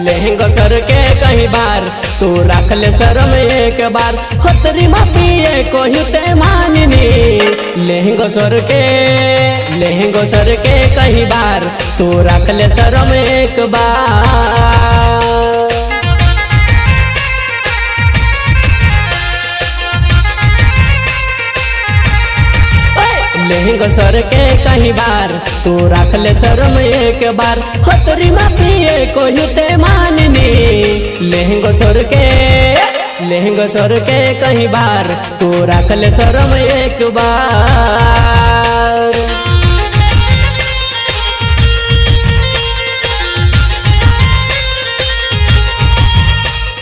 लहंगो सर के कहीं बार तू रख ले शर्म एक बार होतरी मापिए कोई ते माननी लहंगो सर के कहीं बार तू रख ले शर्म एक बार लहंगो सर के कहीं बार तू रख ले शर्म एक बार होतरी मापिए कोई ते माननी लहंगो सर के कहीं बार तू रख ले शर्म एक बार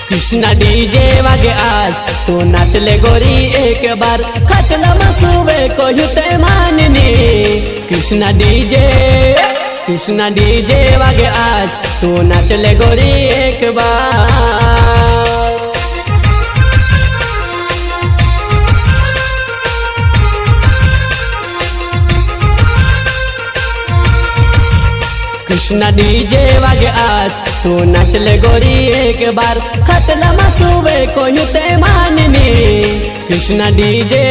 कृष्णा डीजे वागे आज तू नाच ले गोरी एक बार खटला मसूबे कोई ते माननी कृष्णा डीजे वागे आज तू नाच ले गोरी एक बार कृष्णा डीजे वागे आज तू नाच ले गोरी एक बार खटला मसूबे कोई ते माननी कृष्णा डीजे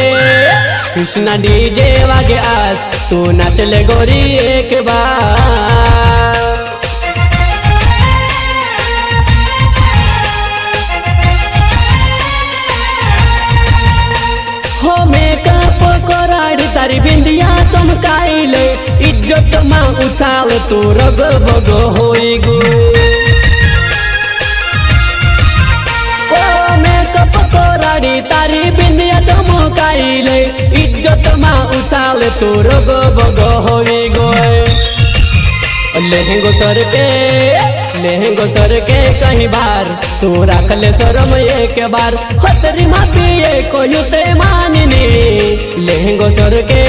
वागे आज तू नाच ले गोरी एक बार हो मेकअप कराड़ी तारी बिंदिया चमकाइले इज्जत मां उछाल तू रग बग होई गो ओ मेकअप कराड़ी तारी बिंदिया चमकाइले इज्जत मां उछाल तू रग बग होई गो लहंगो सर के कहीं बार तू रख ले शर्म एक बार होतरी मापिए कोई ते माननी लहंगो सर के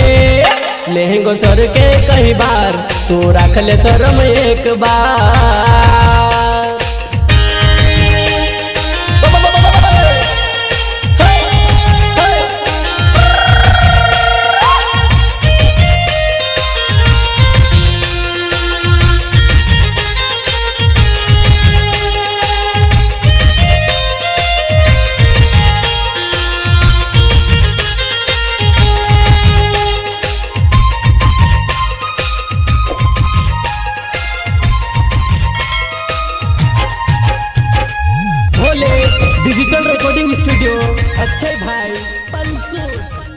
कहीं बार तू रख ले शर्म एक बार डिजिटल रिकॉर्डिंग स्टूडियो अच्छे भाई पंसू।